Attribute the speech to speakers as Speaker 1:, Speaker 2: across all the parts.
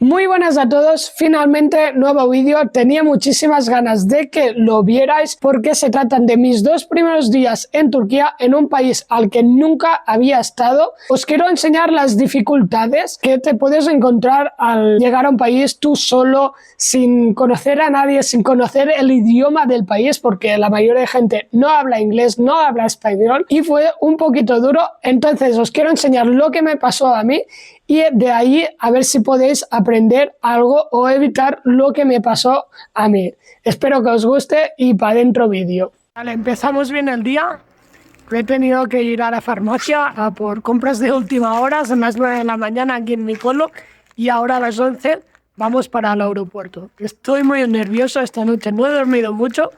Speaker 1: Muy buenas a todos, finalmente nuevo vídeo. Tenía muchísimas ganas de que lo vierais porque se tratan de mis 2 primeros días en Turquía, en un país al que nunca había estado. Os quiero enseñar las dificultades que te puedes encontrar al llegar a un país tú solo, sin conocer a nadie, sin conocer el idioma del país, porque la mayoría de gente no habla inglés, no habla español, y fue un poquito duro. Entonces os quiero enseñar lo que me pasó a mí y de ahí a ver si podéis aprender algo o evitar lo que me pasó a mí. Espero que os guste y para dentro vídeo. Vale, empezamos bien el día. He tenido que ir a la farmacia a por compras de última hora, son las 9 de la mañana aquí en mi pueblo y ahora a las 11 vamos para el aeropuerto. Estoy muy nervioso esta noche, no he dormido mucho.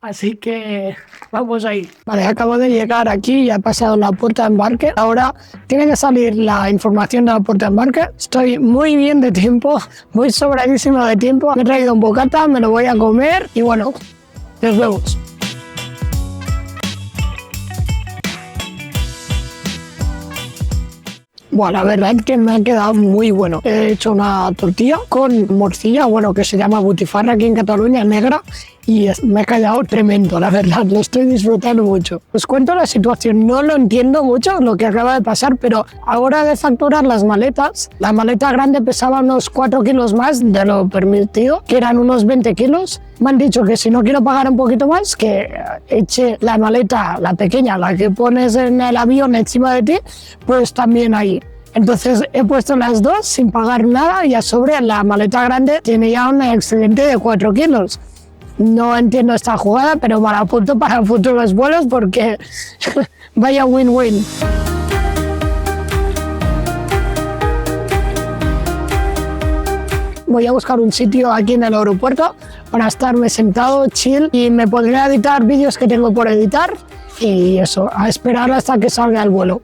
Speaker 1: Así que vamos ahí. Vale, acabo de llegar aquí, ya he pasado la puerta de embarque. Ahora tiene que salir la información de la puerta de embarque. Estoy muy bien de tiempo, muy sobradísimo de tiempo. Me he traído un bocata, me lo voy a comer y bueno, nos vemos. Bueno, la verdad es que me ha quedado muy bueno. He hecho una tortilla con morcilla, bueno, que se llama butifarra aquí en Cataluña, negra, y me ha quedado tremendo, la verdad, lo estoy disfrutando mucho. Os cuento la situación, no lo entiendo mucho lo que acaba de pasar, pero ahora de facturar las maletas, la maleta grande pesaba unos 4 kilos más de lo permitido, que eran unos 20 kilos. Me han dicho que si no quiero pagar un poquito más, que eche la maleta, la pequeña, la que pones en el avión encima de ti, pues también ahí. Entonces he puesto las dos sin pagar nada y a sobre la maleta grande tiene ya un excedente de 4 kilos. No entiendo esta jugada, pero me la apunto para futuros vuelos porque vaya win-win. Voy a buscar un sitio aquí en el aeropuerto para estarme sentado, chill, y me podré editar vídeos que tengo por editar y eso, a esperar hasta que salga el vuelo.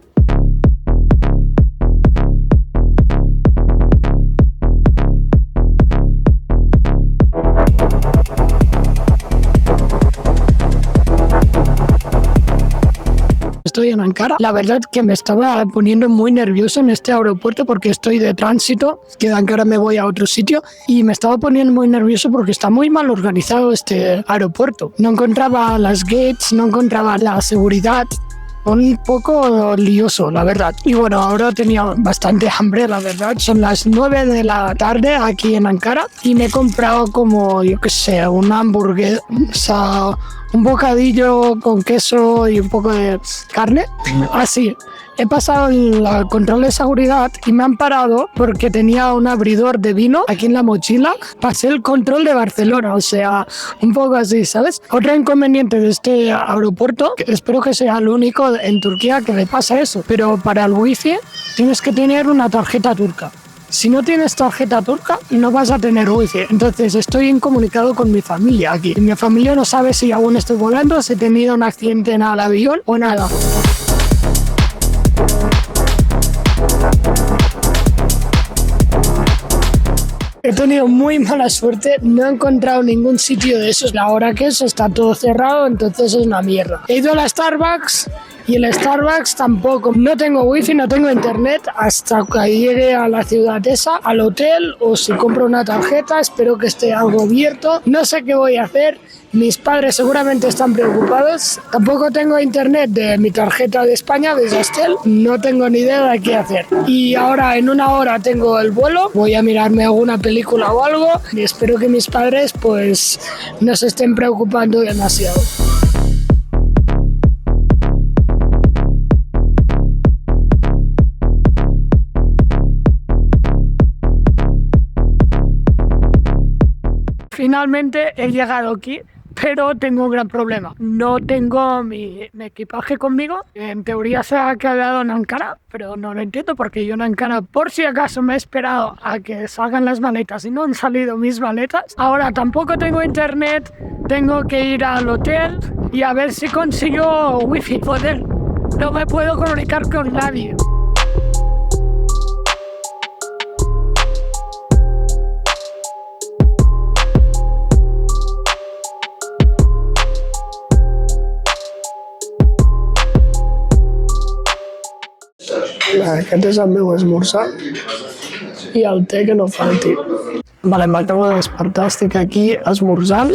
Speaker 1: Estoy en Ankara. La verdad que me estaba poniendo muy nervioso en este aeropuerto porque estoy de tránsito, que de Ankara me voy a otro sitio y me estaba poniendo muy nervioso porque está muy mal organizado este aeropuerto. No encontraba las gates, no encontraba la seguridad. Un poco lioso, la verdad. Y bueno, ahora tenía bastante hambre, la verdad. Son las 9 de la tarde aquí en Ankara y me he comprado como, yo qué sé, una hamburguesa, un bocadillo con queso y un poco de carne. Así. He pasado el control de seguridad y me han parado porque tenía un abridor de vino aquí en la mochila. Pasé el control de Barcelona, o sea, un poco así, ¿sabes? Otro inconveniente de este aeropuerto, que espero que sea el único en Turquía que le pasa eso, pero para el wifi tienes que tener una tarjeta turca. Si no tienes tarjeta turca, no vas a tener wifi. Entonces estoy incomunicado con mi familia aquí. Y mi familia no sabe si aún estoy volando, si he tenido un accidente en el avión o nada. He tenido muy mala suerte, no he encontrado ningún sitio de esos. La hora que es, está todo cerrado, entonces es una mierda. He ido a la Starbucks y el Starbucks tampoco. No tengo wifi, no tengo internet hasta que llegue a la ciudad esa, al hotel, o si compro una tarjeta, espero que esté algo abierto. No sé qué voy a hacer. Mis padres seguramente están preocupados. Tampoco tengo internet de mi tarjeta de España, de Yastel. No tengo ni idea de qué hacer. Y ahora en una hora tengo el vuelo. Voy a mirarme alguna película o algo. Y espero que mis padres pues no se estén preocupando demasiado. Finalmente he llegado aquí. Pero tengo un gran problema. No tengo mi equipaje conmigo. En teoría se ha quedado en Ankara, pero no lo entiendo porque yo en Ankara, por si acaso, me he esperado a que salgan las maletas y no han salido mis maletas. Ahora tampoco tengo internet, tengo que ir al hotel y a ver si consigo wifi. Joder, no me puedo comunicar con nadie. Aquest és el meu esmorzar i el té que no falti. Vale, m'acabo de despertar, estic aquí esmorzant,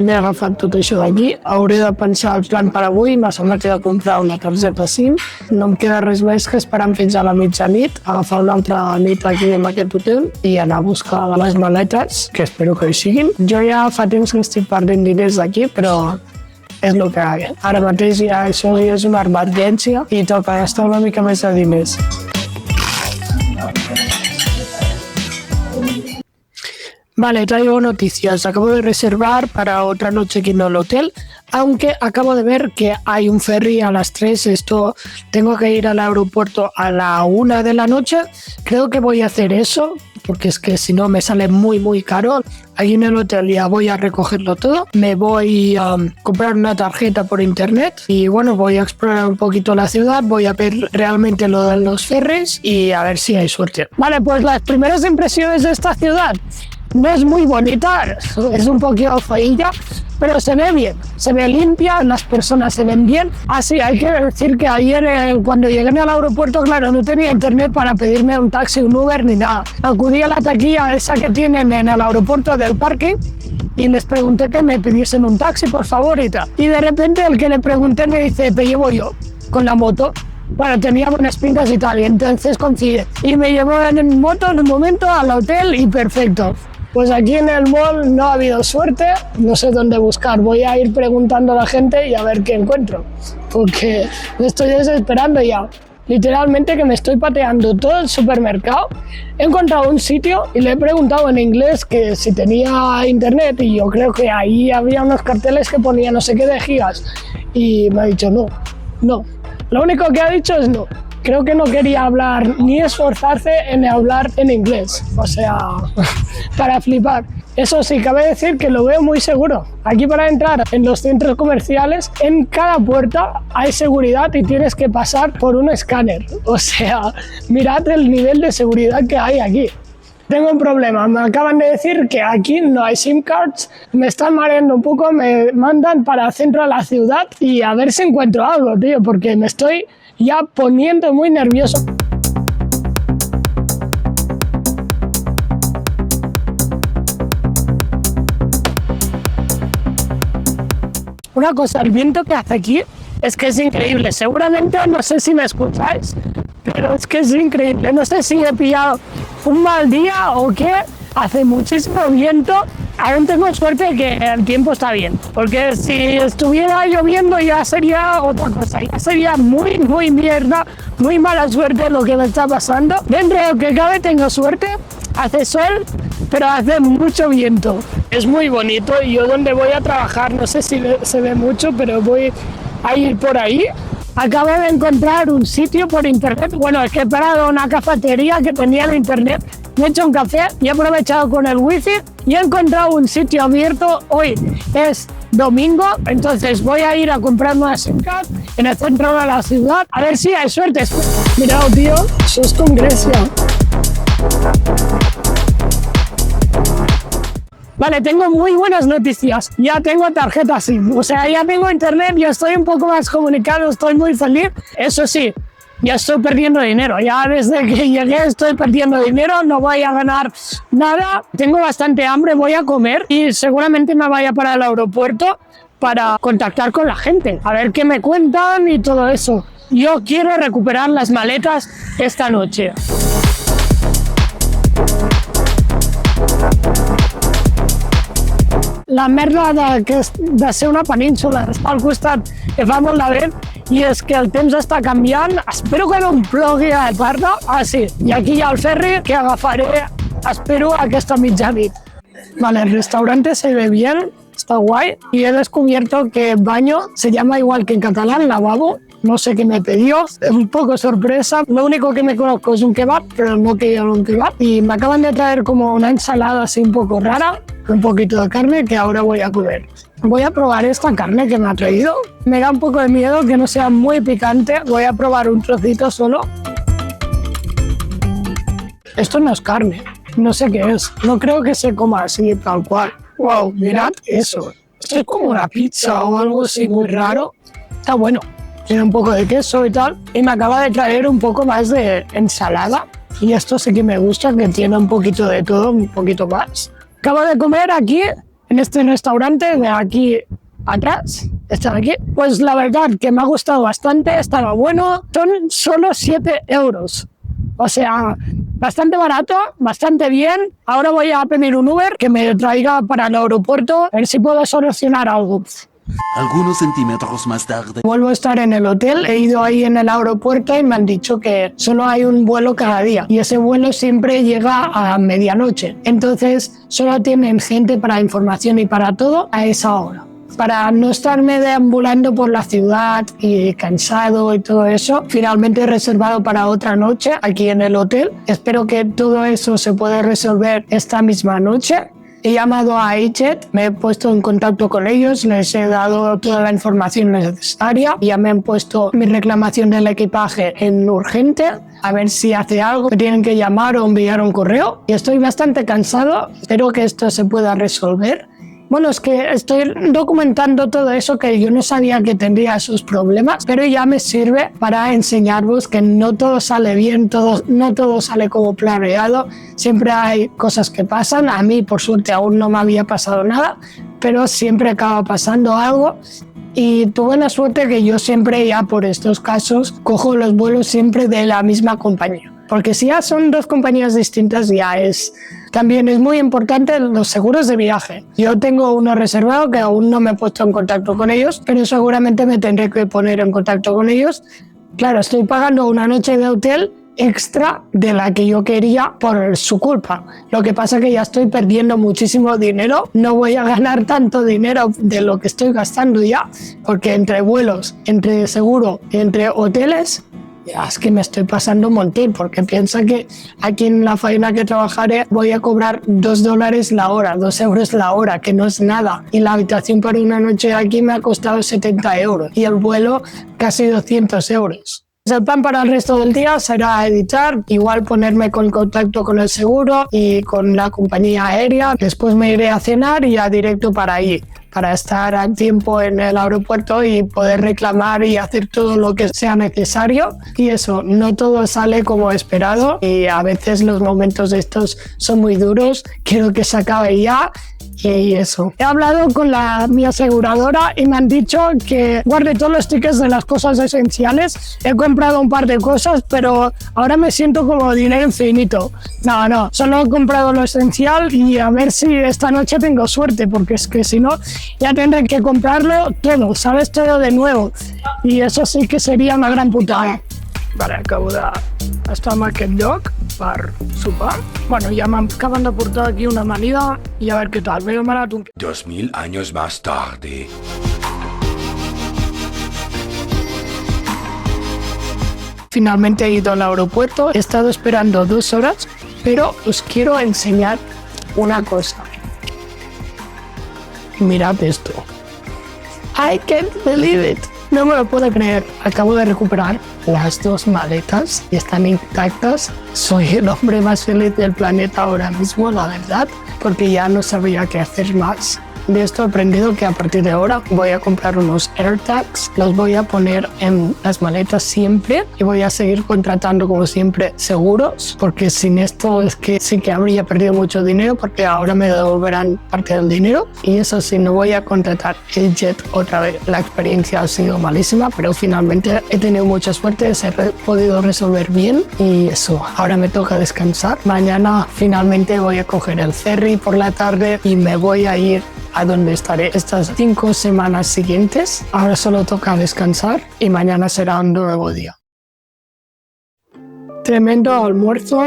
Speaker 1: m'he agafat tot això d'aquí, hauré de pensar el plan per avui, m'ha semblat que he de comprar una targeta SIM, no em queda res més que esperant fins a la mitjanit, agafar una altra nit aquí en aquest hotel i anar a buscar les maletes, que espero que hi siguin. Jo ja fa temps que estic perdent diners d'aquí, però és el que hi ha. Ara mateix ja això és una emergència i toca gastar una mica més de diners. Vale, traigo noticias. Acabo de reservar para otra noche aquí en el hotel, aunque acabo de ver que hay un ferry a las 3. Tengo que ir al aeropuerto a la 1 de la noche. Creo que voy a hacer eso, porque es que si no me sale muy caro. Aquí en el hotel ya voy a recogerlo todo. Me voy a comprar una tarjeta por internet y bueno, voy a explorar un poquito la ciudad. Voy a ver realmente lo de los ferries y a ver si hay suerte. Vale, pues las primeras impresiones de esta ciudad. No es muy bonita, es un poquito feilla, pero se ve bien, se ve limpia, las personas se ven bien. Así, hay que decir que ayer cuando llegué al aeropuerto, claro, no tenía internet para pedirme un taxi, un Uber ni nada. Acudí a la taquilla esa que tienen en el aeropuerto del parque y les pregunté que me pidiesen un taxi, por favor, y tal. Y de repente el que le pregunté me dice, te llevo yo, con la moto. Bueno, tenía buenas pintas y tal, y entonces coincide. Y me llevó en moto en un momento al hotel y perfecto. Pues aquí en el mall no ha habido suerte, no sé dónde buscar. Voy a ir preguntando a la gente y a ver qué encuentro, porque me estoy desesperando ya. Literalmente que me estoy pateando todo el supermercado. He encontrado un sitio y le he preguntado en inglés que si tenía internet y yo creo que ahí había unos carteles que ponía no sé qué de gigas y me ha dicho no. Lo único que ha dicho es no. Creo que no quería hablar ni esforzarse en hablar en inglés, o sea, para flipar. Eso sí, cabe decir que lo veo muy seguro. Aquí para entrar en los centros comerciales, en cada puerta hay seguridad y tienes que pasar por un escáner. O sea, mirad el nivel de seguridad que hay aquí. Tengo un problema, me acaban de decir que aquí no hay SIM cards, me están mareando un poco, me mandan para el centro de la ciudad y a ver si encuentro algo, tío, porque me estoy ya poniendo muy nervioso. Una cosa, el viento que hace aquí es que es increíble. Seguramente, no sé si me escucháis, pero es que es increíble. No sé si he pillado un mal día o qué. Hace muchísimo viento. Aún tengo suerte que el tiempo está bien, porque si estuviera lloviendo ya sería otra cosa, ya sería muy mierda, muy mala suerte lo que me está pasando. Dentro de lo que cabe tengo suerte, hace sol, pero hace mucho viento. Es muy bonito y yo donde voy a trabajar, no sé si se ve mucho, pero voy a ir por ahí. Acabé de encontrar un sitio por internet, bueno, es que he parado en una cafetería que tenía el internet, me he hecho un café y he aprovechado con el wifi y he encontrado un sitio abierto. Hoy es domingo, entonces voy a ir a comprarme una SIM card en el centro de la ciudad, a ver si hay suerte. Mirad, tío, eso es con Grecia. Vale, tengo muy buenas noticias. Ya tengo tarjeta SIM, o sea, ya tengo internet, ya estoy un poco más comunicado, estoy muy feliz. Eso sí, ya estoy perdiendo dinero. Ya desde que llegué estoy perdiendo dinero, no voy a ganar nada. Tengo bastante hambre, voy a comer y seguramente me vaya para el aeropuerto para contactar con la gente, a ver qué me cuentan y todo eso. Yo quiero recuperar las maletas esta noche. La merda de ser una península està al costat que fa molt de vent i és que el temps està canviant. Espero que no em plogui a tarda. Ah, sí, i aquí hi ha el ferri que agafaré, espero, aquesta mitjanit. Vale, el restaurante se ve bien, está guay. Y he descubierto que baño se llama igual que en catalán, lavabo. No sé qué me pidió, es un poco sorpresa. Lo único que me conozco es un kebab, pero no quería un kebab. Y me acaban de traer como una ensalada así un poco rara, un poquito de carne que ahora voy a comer. Voy a probar esta carne que me ha traído. Me da un poco de miedo que no sea muy picante. Voy a probar un trocito solo. Esto no es carne, no sé qué es. No creo que se coma así tal cual. Wow, mirad eso. Esto es como una pizza o algo así muy raro. Está bueno. Tiene un poco de queso y tal. Y me acaba de traer un poco más de ensalada. Y esto sí que me gusta, que tiene un poquito de todo, un poquito más. Acabo de comer aquí, en este restaurante de aquí atrás, está aquí. Pues la verdad que me ha gustado bastante, estaba bueno. Son solo 7 euros. O sea, bastante barato, bastante bien. Ahora voy a pedir un Uber que me traiga para el aeropuerto, a ver si puedo solucionar algo.
Speaker 2: Algunos centímetros más tarde.
Speaker 1: Vuelvo a estar en el hotel, he ido ahí en el aeropuerto y me han dicho que solo hay un vuelo cada día y ese vuelo siempre llega a medianoche. Entonces solo tienen gente para información y para todo a esa hora. Para no estarme deambulando por la ciudad y cansado y todo eso, finalmente he reservado para otra noche aquí en el hotel. Espero que todo eso se pueda resolver esta misma noche. He llamado a EasyJet, me he puesto en contacto con ellos, les he dado toda la información necesaria. Ya me han puesto mi reclamación del equipaje en urgente, a ver si hace algo. Me tienen que llamar o enviar un correo. Y estoy bastante cansado, espero que esto se pueda resolver. Bueno, es que estoy documentando todo eso que yo no sabía que tendría esos problemas, pero ya me sirve para enseñaros que no todo sale bien, no todo sale como planeado. Siempre hay cosas que pasan. A mí, por suerte, aún no me había pasado nada, pero siempre acaba pasando algo. Y tuve la suerte que yo siempre, ya por estos casos, cojo los vuelos siempre de la misma compañía. Porque si ya son dos compañías distintas, ya es... También es muy importante los seguros de viaje. Yo tengo uno reservado que aún no me he puesto en contacto con ellos, pero seguramente me tendré que poner en contacto con ellos. Claro, estoy pagando una noche de hotel extra de la que yo quería por su culpa. Lo que pasa es que ya estoy perdiendo muchísimo dinero. No voy a ganar tanto dinero de lo que estoy gastando ya, porque entre vuelos, entre seguro, entre hoteles... Es que me estoy pasando un montón, porque piensa que aquí en la faena que trabajaré voy a cobrar $2 la hora, 2 euros la hora, que no es nada. Y la habitación para una noche aquí me ha costado 70 euros y el vuelo casi 200 euros. El plan para el resto del día será editar, igual ponerme en contacto con el seguro y con la compañía aérea. Después me iré a cenar y ya directo para ahí, para estar a tiempo en el aeropuerto y poder reclamar y hacer todo lo que sea necesario. Y eso, no todo sale como esperado y a veces los momentos de estos son muy duros. Quiero que se acabe ya. Y eso. He hablado con mi aseguradora y me han dicho que guarde todos los tickets de las cosas esenciales. He comprado un par de cosas, pero ahora me siento como dinero infinito. No, solo he comprado lo esencial y a ver si esta noche tengo suerte, porque es que si no, ya tendré que comprarlo todo, ¿sabes? Todo de nuevo. Y eso sí que sería una gran putada. Vale, acabo de estar amb aquest lloc per sopar. Bueno, ja m'acaben de portar aquí una amanida i a ver qué tal. Me he demanat un...
Speaker 3: 2000 años más tarde.
Speaker 1: Finalmente he ido al aeropuerto, he estado esperando 2 horas, pero os quiero enseñar una cosa. Mirad esto. I can't believe it. No me lo puedo creer. Acabo de recuperar las 2 maletas y están intactas. Soy el hombre más feliz del planeta ahora mismo, la verdad, porque ya no sabía qué hacer más. De esto he aprendido que a partir de ahora voy a comprar unos AirTags, los voy a poner en las maletas siempre y voy a seguir contratando como siempre seguros, porque sin esto es que sí que habría perdido mucho dinero, porque ahora me devolverán parte del dinero y eso sí, no voy a contratar el jet otra vez. La experiencia ha sido malísima, pero finalmente he tenido mucha suerte, se ha podido resolver bien y eso, ahora me toca descansar. Mañana finalmente voy a coger el ferry por la tarde y me voy a ir a donde estaré estas 5 semanas siguientes. Ahora solo toca descansar y mañana será un nuevo día. Tremendo almuerzo,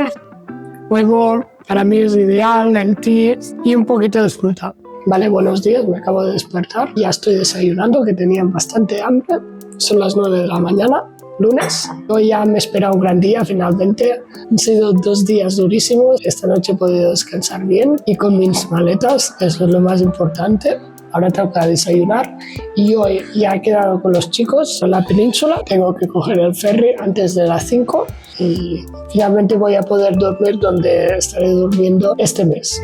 Speaker 1: huevo, para mí es ideal, lentillas y un poquito de fruta. Vale, buenos días, me acabo de despertar, ya estoy desayunando, que tenía bastante hambre. Son las 9 de la mañana, lunes. Hoy ya me espera un gran día finalmente. Han sido 2 días durísimos. Esta noche he podido descansar bien y con mis maletas, eso es lo más importante. Ahora tengo que desayunar y hoy ya he quedado con los chicos en la península. Tengo que coger el ferry antes de las 5 y finalmente voy a poder dormir donde estaré durmiendo este mes.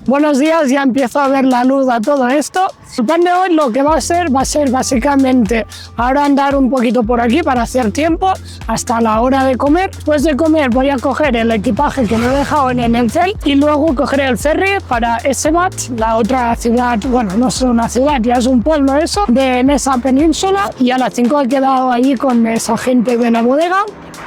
Speaker 1: Buenos días, ya empiezo a ver la luz a todo esto. El plan de hoy lo que va a ser básicamente ahora andar un poquito por aquí para hacer tiempo hasta la hora de comer. Después de comer voy a coger el equipaje que me he dejado en el hotel y luego cogeré el ferry para Esebat, la otra ciudad, bueno, no es una ciudad, ya es un pueblo eso, en esa península. Y a las 5 he quedado allí con esa gente de la bodega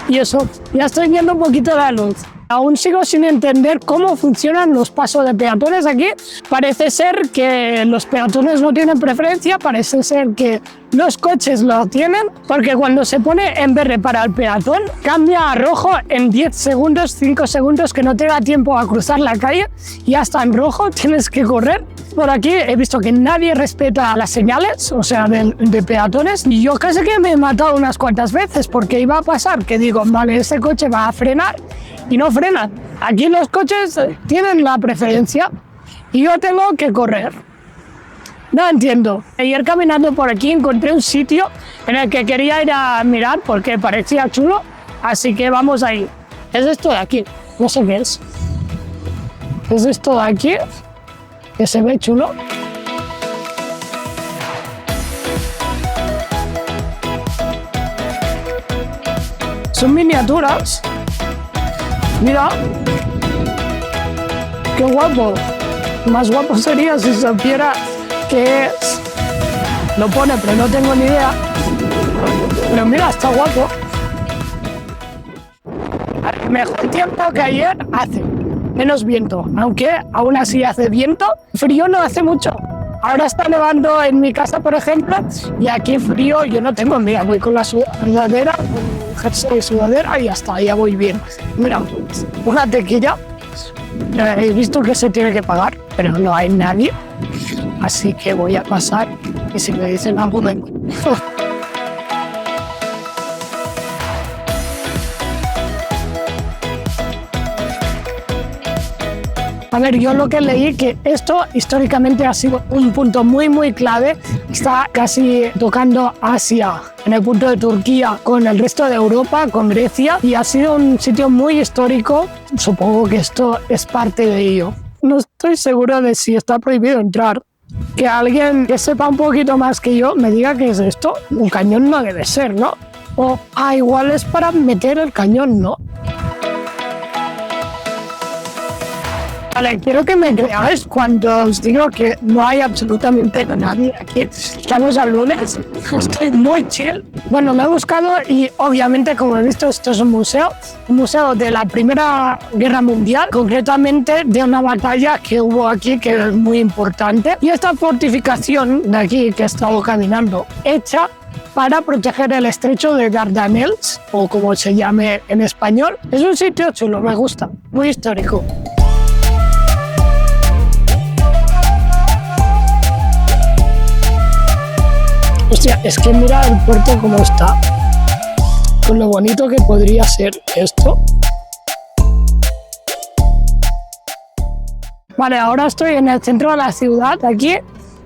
Speaker 1: y eso, ya estoy viendo un poquito la luz. Aún sigo sin entender cómo funcionan los pasos de peatones aquí. Parece ser que los peatones no tienen preferencia, parece ser que los coches lo tienen, porque cuando se pone en verde para el peatón, cambia a rojo en 10 segundos, 5 segundos, que no te da tiempo a cruzar la calle, y hasta en rojo tienes que correr. Por aquí he visto que nadie respeta las señales, o sea, de peatones, y yo casi que me he matado unas cuantas veces, porque iba a pasar que digo, vale, ese coche va a frenar, y no frenan. Aquí los coches tienen la preferencia y yo tengo que correr. No entiendo. Ayer caminando por aquí encontré un sitio en el que quería ir a mirar porque parecía chulo, así que vamos ahí. Es esto de aquí, no sé qué es. Es esto de aquí, que se ve chulo. Son miniaturas. Mira, qué guapo. Más guapo sería si supiera qué es. Lo pone, pero no tengo ni idea. Pero mira, está guapo. Mejor tiempo que ayer hace. Menos viento, aunque aún así hace viento. Frío no hace mucho. Ahora está nevando en mi casa, por ejemplo, y aquí frío yo no tengo. Mira, voy con la sudadera, jersey y sudadera y ya está, ya voy bien. Mira, una tequilla. He visto que se tiene que pagar, pero no hay nadie. Así que voy a pasar y si me dicen algo, vengo. A ver, yo lo que leí que esto históricamente ha sido un punto muy clave. Está casi tocando Asia, en el punto de Turquía, con el resto de Europa, con Grecia, y ha sido un sitio muy histórico. Supongo que esto es parte de ello. No estoy seguro de si está prohibido entrar. Que alguien que sepa un poquito más que yo me diga qué es esto. Un cañón no debe ser, ¿no? O, igual es para meter el cañón, ¿no? Vale, quiero que me creáis cuando os digo que no hay absolutamente nadie aquí. Estamos al lunes, estoy muy chill. Bueno, me he buscado y obviamente, como he visto, esto es un museo de la Primera Guerra Mundial, concretamente de una batalla que hubo aquí que es muy importante. Y esta fortificación de aquí que he estado caminando, hecha para proteger el estrecho de Dardanelles, o como se llame en español, es un sitio chulo, me gusta, muy histórico. Hostia, es que mira el puerto cómo está, con lo bonito que podría ser esto. Vale, ahora estoy en el centro de la ciudad, aquí,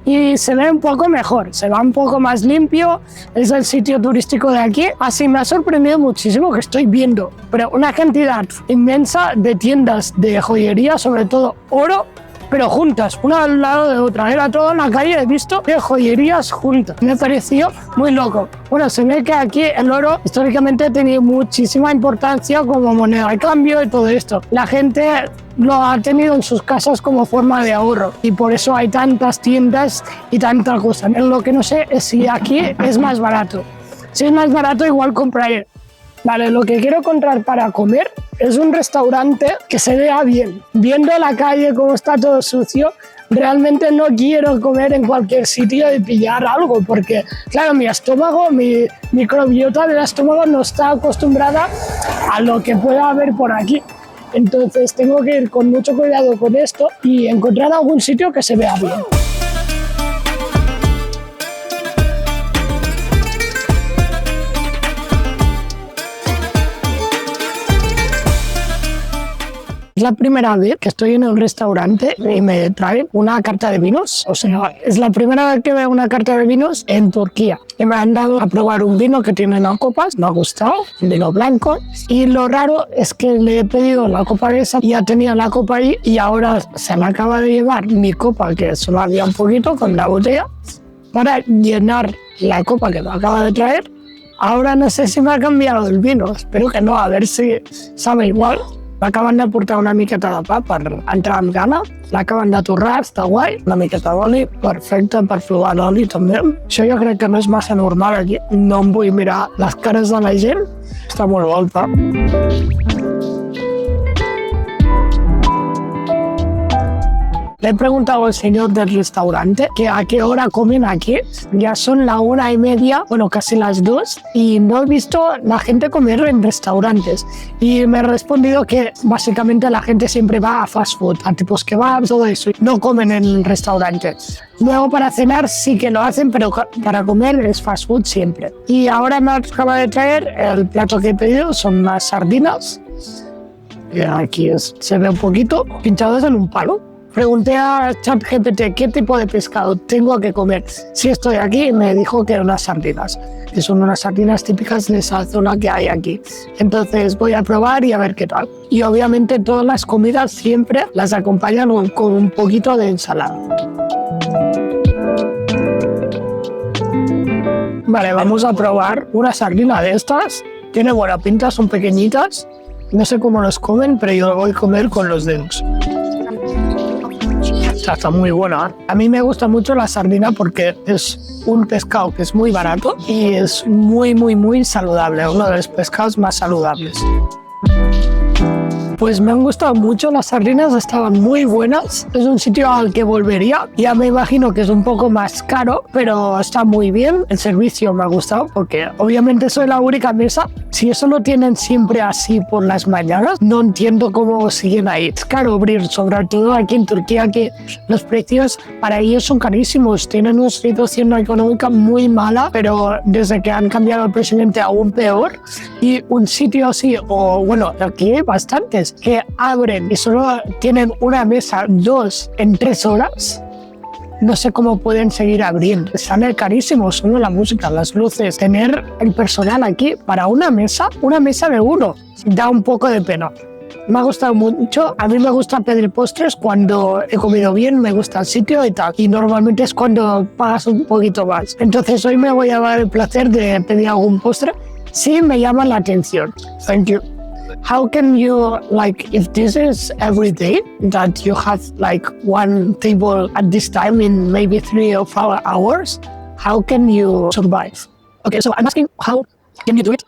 Speaker 1: y se ve un poco mejor, se va un poco más limpio, es el sitio turístico de aquí. Así me ha sorprendido muchísimo que estoy viendo, pero una cantidad inmensa de tiendas de joyería, sobre todo oro, pero juntas, una al lado de otra. Era todo en la calle, he visto que joyerías juntas. Me pareció muy loco. Bueno, se ve que aquí el oro históricamente ha tenido muchísima importancia como moneda de cambio y todo esto. La gente lo ha tenido en sus casas como forma de ahorro y por eso hay tantas tiendas y tanta cosa. Lo que no sé es si aquí es más barato. Si es más barato, igual compraré. Vale, lo que quiero encontrar para comer es un restaurante que se vea bien. Viendo la calle cómo está todo sucio, realmente no quiero comer en cualquier sitio y pillar algo, porque, claro, mi estómago, mi microbiota del estómago no está acostumbrada a lo que pueda haber por aquí. Entonces tengo que ir con mucho cuidado con esto y encontrar algún sitio que se vea bien. Es la primera vez que estoy en un restaurante y me traen una carta de vinos. O sea, es la primera vez que veo una carta de vinos en Turquía. Y me han dado a probar un vino que tiene en copas, me ha gustado, un vino blanco. Y lo raro es que le he pedido la copa de esa, ya tenía la copa ahí y ahora se me acaba de llevar mi copa, que solo había un poquito con la botella, para llenar la copa que me acaba de traer. Ahora no sé si me ha cambiado el vino, espero que no, a ver si sabe igual. M'acaben de portar una miqueta de pa per entrar en gana, l'acaben de torrar, està guai, una miqueta d'oli, perfecte per provar l'oli també. Això jo crec que no és massa normal aquí, no em vull mirar les cares de la gent, està molt bo el pa. Le he preguntado al señor del restaurante que a qué hora comen aquí. Ya son la 1:30, bueno, casi las 2, y no he visto la gente comer en restaurantes. Y me ha respondido que básicamente la gente siempre va a fast food, a tipos kebabs, todo eso. No comen en el restaurante. Luego para cenar sí que lo hacen, pero para comer es fast food siempre. Y ahora me acaba de traer el plato que he pedido, son unas sardinas. Y aquí se ve un poquito pinchados en un palo. Pregunté a ChatGPT qué tipo de pescado tengo que comer si estoy aquí y me dijo que eran unas sardinas, que son unas sardinas típicas de esa zona que hay aquí. Entonces voy a probar y a ver qué tal. Y obviamente todas las comidas siempre las acompañan con un poquito de ensalada. Vale, vamos a probar una sardina de estas. Tiene buena pinta, son pequeñitas. No sé cómo los comen, pero yo lo voy a comer con los dedos. Está muy buena. A mí me gusta mucho la sardina porque es un pescado que es muy barato y es muy saludable, uno de los pescados más saludables. Pues me han gustado mucho, las sardinas estaban muy buenas, es un sitio al que volvería, ya me imagino que es un poco más caro, pero está muy bien, el servicio me ha gustado porque obviamente soy la única mesa, si eso lo tienen siempre así por las mañanas, no entiendo cómo siguen ahí. Es caro abrir, sobre todo aquí en Turquía, que los precios para ellos son carísimos, tienen una situación económica muy mala, pero desde que han cambiado el presidente aún peor, y un sitio así, o bueno, aquí hay bastantes, que abren y solo tienen una mesa, 2 en 3 horas, no sé cómo pueden seguir abriendo. Sale carísimo, solo la música, las luces. Tener el personal aquí para una mesa de uno, da un poco de pena. Me ha gustado mucho, a mí me gusta pedir postres cuando he comido bien, me gusta el sitio y tal, y normalmente es cuando pagas un poquito más. Entonces hoy me voy a dar el placer de pedir algún postre si me llama la atención. Thank you. How can you, like, if this is every day, that you have like one table at this time in maybe 3 or 4 hours, how can you survive? Okay, so I'm asking, how can you do it?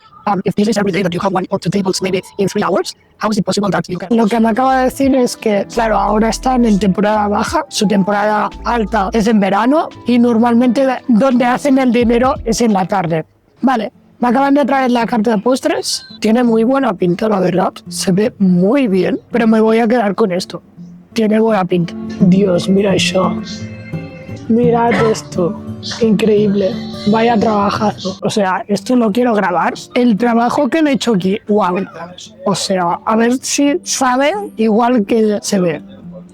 Speaker 1: If this is every day that you have 1 or 2 tables maybe in 3 hours, how is it possible that you can? Lo que me acaba de decir es que, claro, ahora están en temporada baja, su temporada alta es en verano y normalmente donde hacen el dinero es en la tarde. Vale. Me acaban de traer la carta de postres, tiene muy buena pinta, la verdad, se ve muy bien, pero me voy a quedar con esto, tiene buena pinta. Dios, mira eso, mirad esto, increíble, vaya trabajazo, o sea, esto lo quiero grabar, el trabajo que han hecho aquí, wow, o sea, a ver si sabe igual que se ve,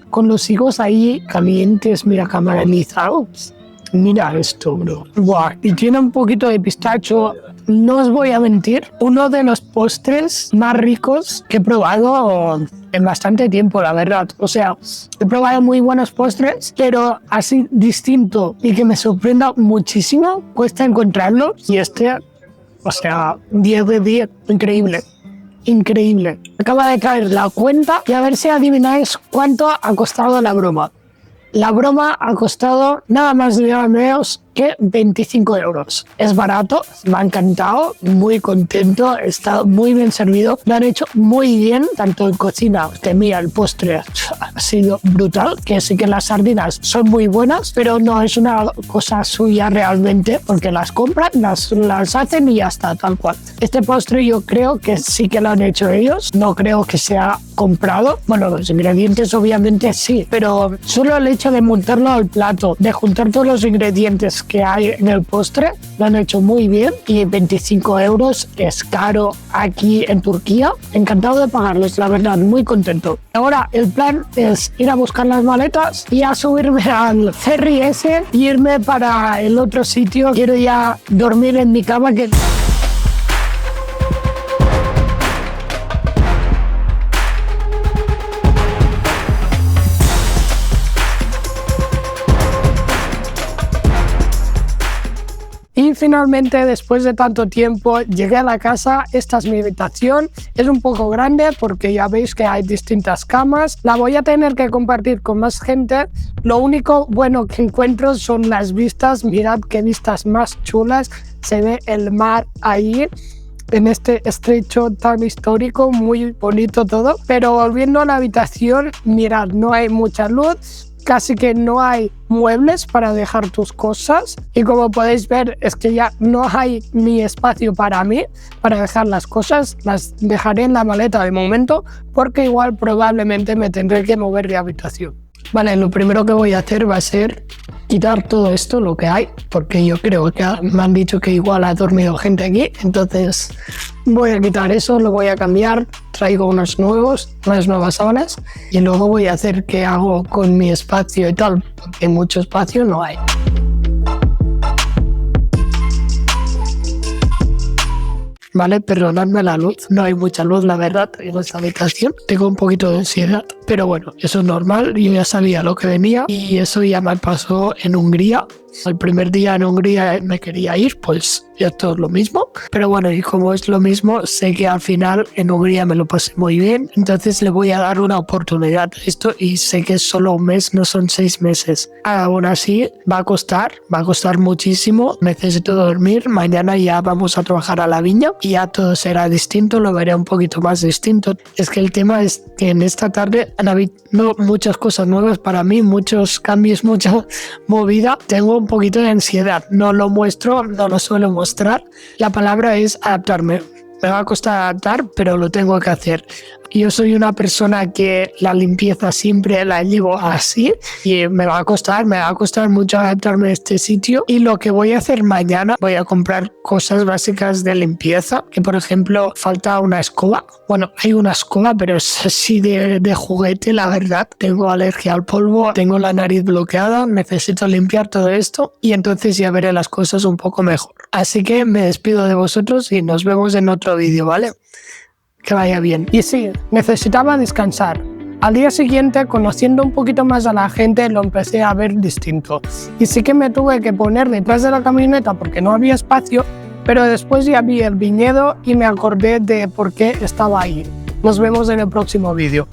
Speaker 1: con los higos ahí calientes, mira, caramelizados. Mira esto, bro. Wow. Y tiene un poquito de pistacho. No os voy a mentir, uno de los postres más ricos que he probado en bastante tiempo, la verdad. O sea, he probado muy buenos postres, pero así distinto y que me sorprenda muchísimo, cuesta encontrarlo. Y este, o sea, 10 de 10, increíble. Increíble. Acaba de caer la cuenta y a ver si adivináis cuánto ha costado la broma. La broma ha costado nada más ni nada menos que 25 euros. Es barato, me ha encantado, muy contento, está muy bien servido. Lo han hecho muy bien, tanto en cocina, mira, el postre ha sido brutal, que sí que las sardinas son muy buenas, pero no es una cosa suya realmente, porque las compran, las hacen y ya está, tal cual. Este postre yo creo que sí que lo han hecho ellos, no creo que sea comprado. Bueno, los ingredientes obviamente sí, pero solo el hecho de montarlo al plato, de juntar todos los ingredientes, detalles que hay en el postre. Lo han hecho muy bien y 25 euros es caro aquí en Turquía. Encantado de pagarlos, la verdad, muy contento. Ahora el plan es ir a buscar las maletas y a subirme al ferry ese y irme para el otro sitio. Quiero ya dormir en mi cama que... Y finalmente, después de tanto tiempo, llegué a la casa. Esta es mi habitación. Es un poco grande porque ya veis que hay distintas camas. La voy a tener que compartir con más gente. Lo único bueno que encuentro son las vistas. Mirad qué vistas más chulas. Se ve el mar ahí en este estrecho tan histórico, muy bonito todo. Pero volviendo a la habitación, mirad, no hay mucha luz. Casi que no hay muebles para dejar tus cosas y como podéis ver es que ya no hay ni espacio para mí para dejar las cosas. Las dejaré en la maleta de momento porque igual probablemente me tendré que mover de habitación. Vale, lo primero que voy a hacer va a ser quitar todo esto, lo que hay, porque yo creo que me han dicho que igual ha dormido gente aquí, entonces voy a quitar eso, lo voy a cambiar, traigo unas nuevas sábanas y luego voy a hacer qué hago con mi espacio y tal, porque mucho espacio no hay. Vale, perdonadme la luz, no hay mucha luz, la verdad, en esta habitación. Tengo un poquito de ansiedad, pero bueno, eso es normal, yo ya sabía lo que venía y eso ya me pasó en Hungría. El primer día en Hungría me quería ir, pues esto es lo mismo. Pero bueno, y como es lo mismo, sé que al final en Hungría me lo pasé muy bien. Entonces le voy a dar una oportunidad a esto y sé que es solo un mes, no son 6 meses. Aún así, va a costar muchísimo. Necesito dormir. Mañana ya vamos a trabajar a la viña y ya todo será distinto, lo veré un poquito más distinto. Es que el tema es que en esta tarde han habido muchas cosas nuevas para mí, muchos cambios, mucha movida. Tengo un poquito de ansiedad, no lo muestro, no lo suelo mostrar. La palabra es adaptarme. Me va a costar adaptar, pero lo tengo que hacer. Yo soy una persona que la limpieza siempre la llevo así y me va a costar mucho adaptarme a este sitio. Y lo que voy a hacer mañana, voy a comprar cosas básicas de limpieza, que por ejemplo falta una escoba. Bueno, hay una escoba, pero es así de juguete, la verdad. Tengo alergia al polvo, tengo la nariz bloqueada, necesito limpiar todo esto y entonces ya veré las cosas un poco mejor. Así que me despido de vosotros y nos vemos en otro vídeo, ¿vale? Que vaya bien. Y sí, necesitaba descansar. Al día siguiente, conociendo un poquito más a la gente, lo empecé a ver distinto. Y sí que me tuve que poner detrás de la camioneta porque no había espacio, pero después ya vi el viñedo y me acordé de por qué estaba ahí. Nos vemos en el próximo vídeo.